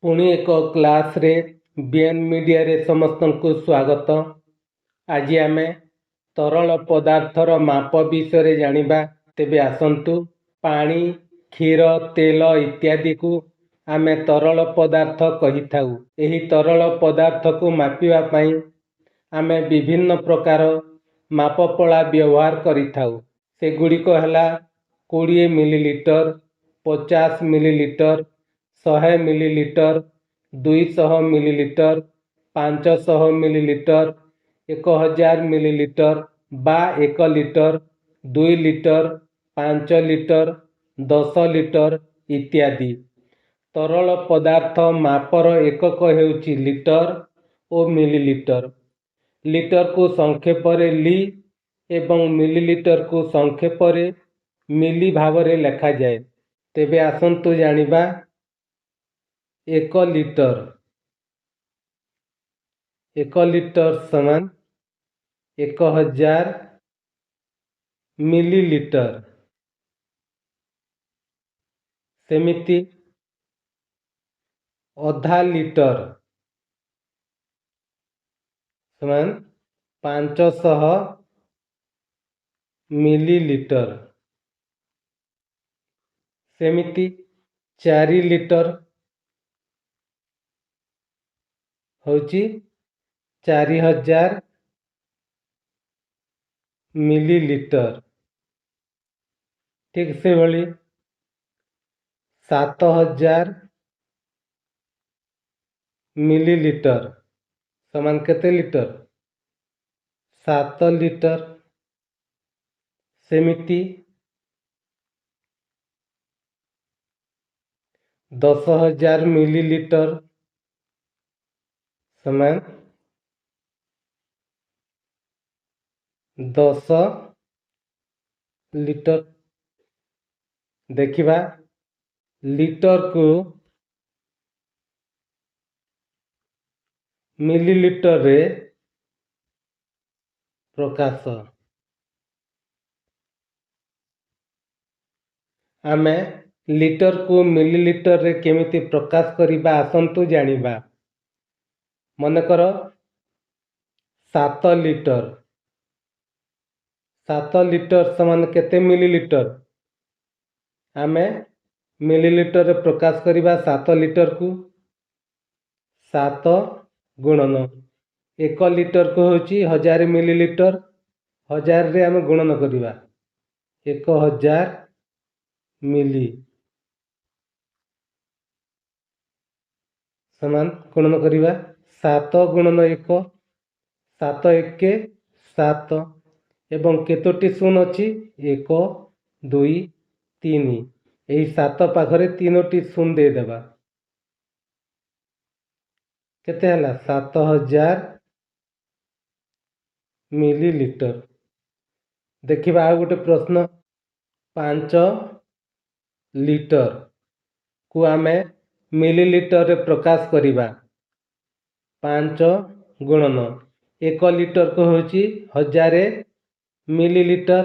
पुणी एक क्लास रे बीएन मीडिया रे समस्त को स्वागत। आज आम तरल पदार्थर माप विषय जानिबा। तेबे आसंतु पानी, क्षीर, तेल इत्यादि को आम तरल पदार्थ कही थाउ। एही तरल पदार्थ को मापिबा पई आम विभिन्न प्रकार मापपला व्यवहार करिथाउ। सेगुड़िक हला 20 millilitre, 50 millilitre, 100 millilitre, 200 millilitre, 500 millilitre, 1000 millilitre बा 1 लिटर, 2 लिटर, 5 लिटर, 10 लिटर इत्यादि। तरल पदार्थ मापर एकक हेउची लिटर और मिलीलीटर। लिटर को संक्षेप रे ली एवं मिलीलीटर को संक्षेप रे मिली भाव रे लिखा जाए। तेबे आसंतु जानिबा 1 लिटर। 1 लिटर समान 1000 मिलीलीटर। सेमिति आधा लिटर समान 500 मिलीलीटर। सेमिति 4 लिटर होची 4000 मिलीलीटर। ठीक से भली 7000 मिलीलीटर समान केते लिटर? 7 लिटर। सेमिति 10,000 मिलीलीटर समान 10 लिटर। देखिबा लिटर को मिलीलीटर रे प्रकाश। आमे लिटर को मिलीलीटर रे केमिति प्रकाश करिबा आसंतु जानिबा। मनकर 7 लिटर। 7 लिटर समान केते मिलीलीटर? आमे मिलीलीटर रे प्रकाश करिबा 7 लिटर को 7 गुणन 1 लिटर को होची 1000 मिलीलीटर। 1000 रे आमे गुणन करिबा 1000 मिली समान गुणन करिबा 7 गुणन 1 7 1 7 एवं केतोटी शून अछि 1 2 3 एही 7 पाखरे तीनोटी शून दे देबा केते हला 7000 मिलीलीटर। देखिबा आ गोटे प्रश्न 5 लिटर को आमे मिलीलीटर रे प्रकाश करिबा 5 गुणन 1 लिटर को होची 1000 मिलीलीटर।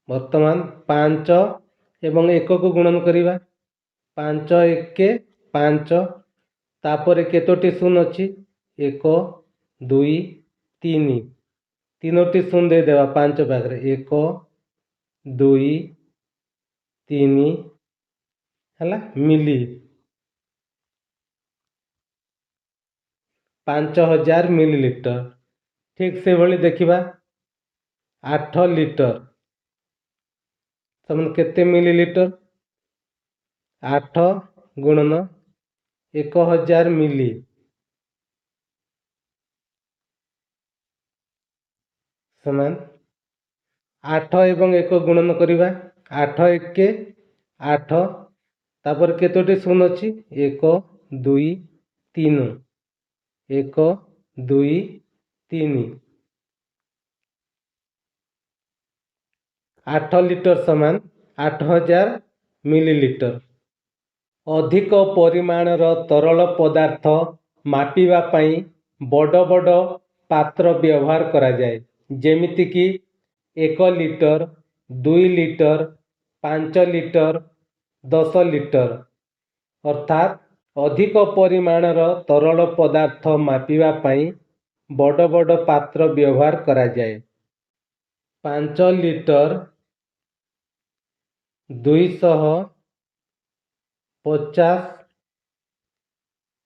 वर्तमान 5 एवं 1 को गुणन करिबा 5 1 5 तापरे केतोटी शून अछि 1 2 3 तीनोटी शून दे देबा 5 पाखरे 1 2 3 हला मिली 5000 मिलीलीटर। ठीक से भली देखिबा 8 लिटर समान केते मिलीलीटर? 8 गुणन 1000 मिली समान 8 एवं 1 गुणन करिबा 8 1 8 तापर केतोटी शून अछि 1 2 3 1 2 3 8 लिटर समान 8000 मिलीलीटर। अधिक परिमाणर तरल पदार्थ मापिबा पई बड़ बड़ पात्र व्यवहार करा जाए। जेमिति कि 1 लिटर 2 लिटर 5 ଲିଟର 10 ଲିଟର ଅର୍ଥାତ୍ ଅଧିକ ପରିମାଣର ତରଳ ପଦାର୍ଥ ମାପିବା ପାଇଁ ବଡ଼ ବଡ଼ ପାତ୍ର ବ୍ୟବହାର କରାଯାଏ। 5 ଲିଟର 250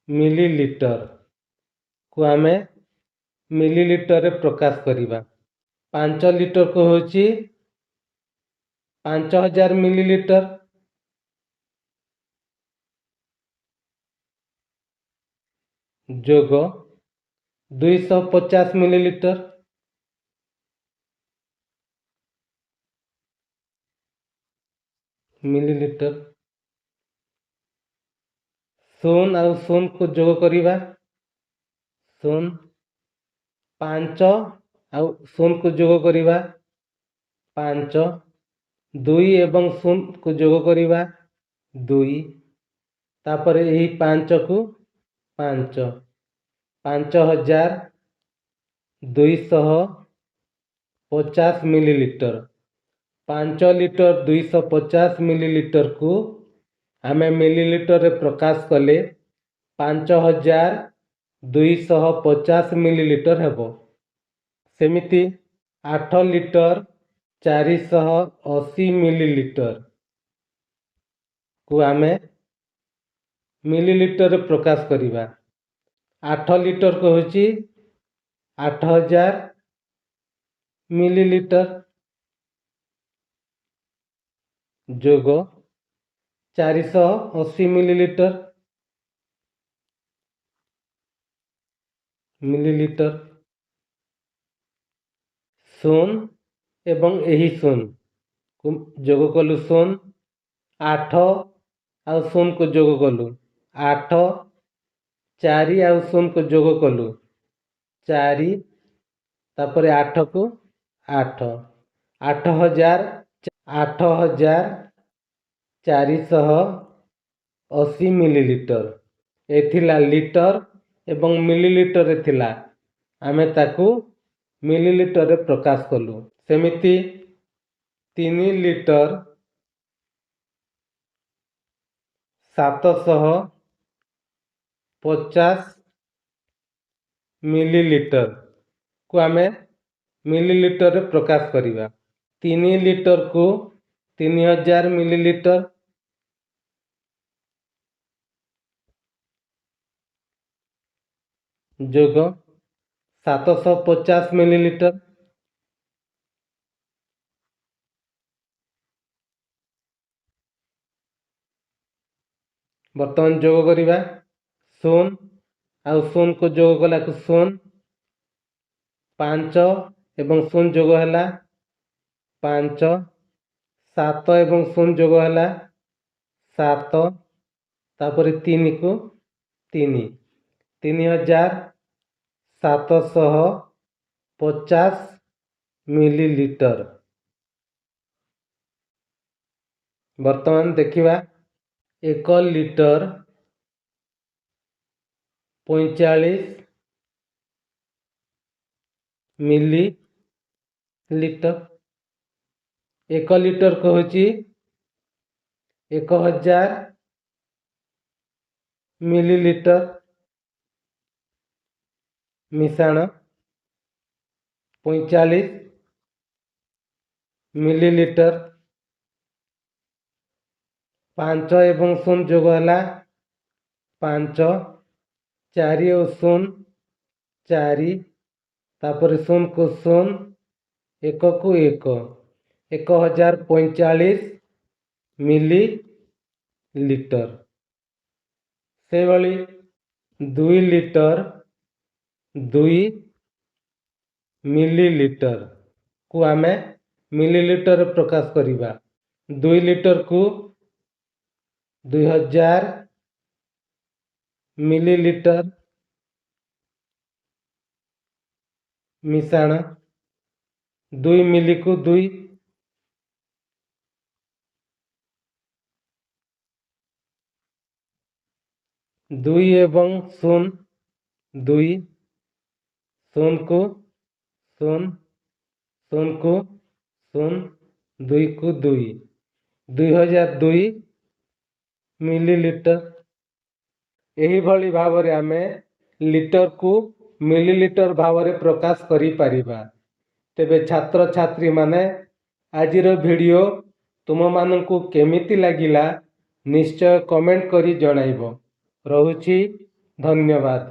ମିଲିଲିଟରକୁ ଆମେ ମିଲିଲିଟରରେ ପ୍ରକାଶ କରିବା। 5 ଲିଟରକୁ ହେଉଛି 5000 ମିଲିଲିଟର। ଯୋଗ 250 ମିଲିଲିଟର। ମିଲିଲିଟର। 0 ଆଉ 0କୁ ଯୋଗ କରିବା। 0 5 ଆଉ 0କୁ ଯୋଗ କରିବା 5। 2 ଏବଂ 0କୁ ଯୋଗ କରିବା 2। ତାପରେ ଏହି 5କୁ 5 5250 ମିଲିଲିଟର। 5 ଲିଟର 250 ମିଲିଲିଟରକୁ ଆମେ ମିଲିଲିଟରରେ ପ୍ରକାଶ କଲେ 5250 ମିଲିଲିଟର ହେବ। ସେମିତି 8 ଲିଟର 480 ମିଲିଲିଟରକୁ ଆମେ ମିଲିଲିଟରରେ ପ୍ରକାଶ କରିବା। 8 ଲିଟରକୁ ହେଉଛି 8000 ମିଲିଲିଟର। ଯୋଗ 480 ମିଲିଲିଟର। ମିଲିଲିଟର। 0 ଏବଂ ଏହି 0କୁ ଯୋଗ କଲୁ 0। 8 ଆଉ 0କୁ ଯୋଗ କଲୁ 8। 4 ଆଉ 0କୁ ଯୋଗ କଲୁ 4। ତାପରେ 8କୁ 8 8480 ମିଲିଲିଟର। ଏ ଥିଲା ଲିଟର ଏବଂ ମିଲିଲିଟରରେ ଥିଲା, ଆମେ ତାକୁ ମିଲିଲିଟରରେ ପ୍ରକାଶ କଲୁ। ସେମିତି 3 ଲିଟର 750 ମିଲିଲିଟରକୁ ଆମେ ମିଲିଲିଟରରେ ପ୍ରକାଶ କରିବା। 3 ଲିଟରକୁ 3000 ମିଲିଲିଟର। ଯୋଗ 750 ମିଲିଲିଟର। ବର୍ତ୍ତମାନ ଯୋଗ କରିବା 0 ଆଉ 0କୁ ଯୋଗ କଲାକୁ 0। 5 ଏବଂ 0 ଯୋଗ ହେଲା 5। 7 ଏବଂ 0 ଯୋଗ ହେଲା 7। ତାପରେ 3କୁ 3 3750 ମିଲିଲିଟର। ବର୍ତ୍ତମାନ ଦେଖିବା 1 ଲିଟର 45 ମିଲିଲିଟର। 1 ଲିଟରକୁ ହେଉଛି 1000 ମିଲିଲିଟର। ମିଶାଣ 45 ମିଲିଲିଟର। 5 ଏବଂ 0 ଯୋଗ ହେଲା 5। 4 ଓ 0 4। ତାପରେ 0କୁ 0। 1କୁ 1 1045 ମିଲିଲିଟର। ସେହିଭଳି 2 ଲିଟର 2 ମିଲିଲିଟରକୁ ଆମେ ମିଲିଲିଟରରେ ପ୍ରକାଶ କରିବା। 2 ଲିଟରକୁ 2000 ମିଲିଲିଟର। ମିଶାଣ 2 ମିଲିକୁ 2। 2 ଏବଂ 0 2। 0କୁ 0। 0କୁ 0। 2କୁ 2। 2002 ମିଲିଲିଟର। ଏହିଭଳି ଭାବରେ ଆମେ ଲିଟରକୁ ମିଲିଲିଟର ଭାବରେ ପ୍ରକାଶ କରିପାରିବା। ତେବେ ଛାତ୍ରଛାତ୍ରୀମାନେ ଆଜିର ଭିଡ଼ିଓ ତୁମମାନଙ୍କୁ କେମିତି ଲାଗିଲା ନିଶ୍ଚୟ କମେଣ୍ଟ କରି ଜଣାଇବ। ରହୁଛି, ଧନ୍ୟବାଦ।